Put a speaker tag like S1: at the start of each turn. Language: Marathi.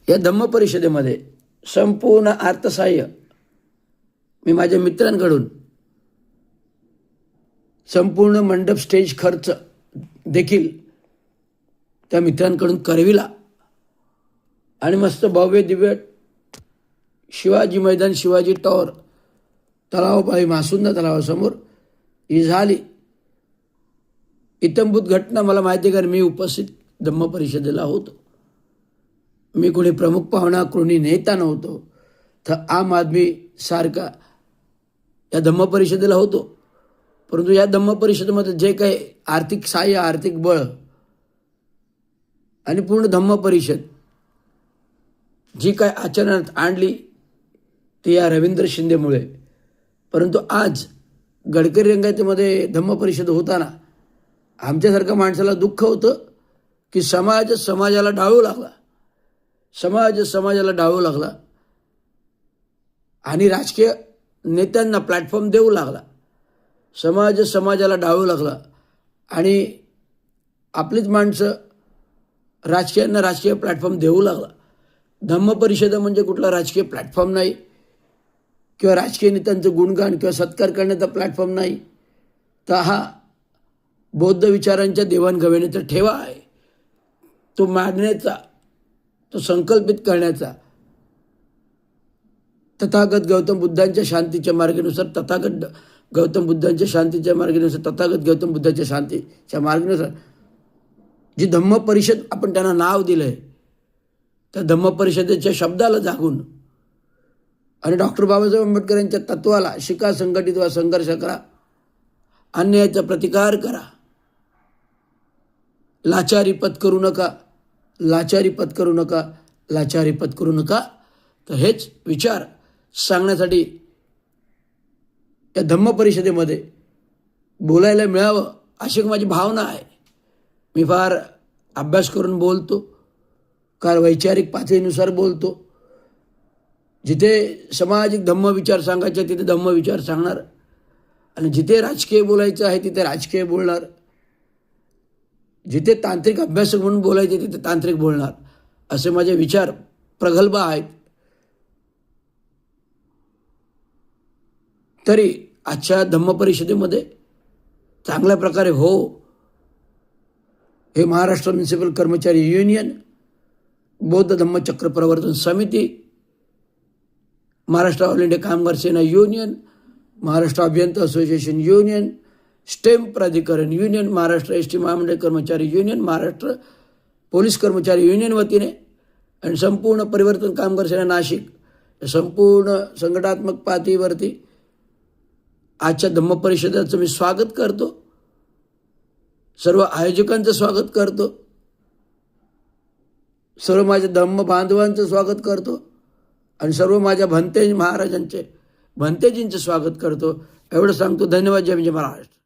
S1: या धम्म परिषदेमध्ये संपूर्ण अर्थसहाय्य मी माझ्या मित्रांकडून, संपूर्ण मंडप स्टेज खर्च देखील त्या मित्रांकडून करविला आणि मस्त भव्य दिव्य शिवाजी मैदान, शिवाजी टॉवर, तलावापाळी मासुंदा तलावासमोर ही झाली. इत्थंभूत घटना मला माहिती आहे, कारण मी उपस्थित धम्म परिषदेला होतो. मी कोणी प्रमुख पाहुणा, कोणी नेता नव्हतो, तर आम आदमी सारखा या धम्म परिषदेला होतो. परंतु या धम्म परिषदेमध्ये जे काही आर्थिक सहाय्य, आर्थिक बळ आणि पूर्ण धम्म परिषद जी काय आचरणात आणली ती या रवींद्र शिंदेमुळे. परंतु आज गडकरी रंगायतीमध्ये धम्म परिषद होताना आमच्यासारख्या माणसाला दुःख होतं की समाजाला डाळू लागला, समाजाला डाळू लागला आणि राजकीय नेत्यांना प्लॅटफॉर्म देऊ लागला. समाजाला डाळू लागला आणि आपलीच माणसं राजकीयांना राजकीय प्लॅटफॉर्म देऊ लागला. धम्म परिषद म्हणजे कुठला राजकीय प्लॅटफॉर्म नाही किंवा राजकीय नेत्यांचं गुणगान किंवा सत्कार करण्याचा प्लॅटफॉर्म नाही, तर हा बौद्ध विचारांच्या देवाणघेवाणीचा ठेवा आहे. तो मांडण्याचा, तो संकल्पित करण्याचा, तथागत गौतम बुद्धांच्या शांतीच्या मार्गानुसार, तथागत गौतम बुद्धांच्या शांतीच्या मार्गानुसार जी धम्म परिषद आपण त्यांना नाव दिलं आहे, त्या धम्म परिषदेच्या शब्दाला जागून आणि डॉक्टर बाबासाहेब आंबेडकर यांच्या तत्वाला शिका, संघटित वा संघर्ष करा, अन्यायाचा प्रतिकार करा, लाचारी पत्करू नका, तर हेच विचार सांगण्यासाठी या धम्म परिषदेमध्ये बोलायला मिळावं अशी माझी भावना आहे. मी फार अभ्यास करून बोलतो, वैचारिक पातळीनुसार बोलतो. जिथे सामाजिक धम्म विचार सांगायचे तिथे धम्म विचार सांगणार आणि जिथे राजकीय बोलायचं आहे तिथे राजकीय बोलणार, जिथे तांत्रिक अभ्यासक म्हणून बोलायचे तिथे तांत्रिक बोलणार, असे माझे विचार प्रगल्भ आहेत. तरी आजच्या धम्म परिषदेमध्ये चांगल्या प्रकारे हे महाराष्ट्र म्युनिसिपल कर्मचारी युनियन, बौद्ध धम्मचक्र प्रवर्तन समिती, महाराष्ट्र ऑल इंडिया कामगार सेना युनियन, महाराष्ट्र अभियंता असोसिएशन युनियन, स्टेम प्राधिकरण युनियन, महाराष्ट्र एस टी महामंडळ कर्मचारी युनियन, महाराष्ट्र पोलीस कर्मचारी युनियन वतीने आणि संपूर्ण परिवर्तन कामगार सेना नाशिक, संपूर्ण संघटनात्मक पातळीवरती आजच्या धम्म परिषदेचं मी स्वागत करतो. सर्व आयोजकांचं स्वागत करतो, सर्व माझ्या धम्म बांधवांचं स्वागत करतो आणि सर्व माझ्या भंतेजींचं स्वागत करतो. एवढं सांगतो. धन्यवाद. जय महाराष्ट्र.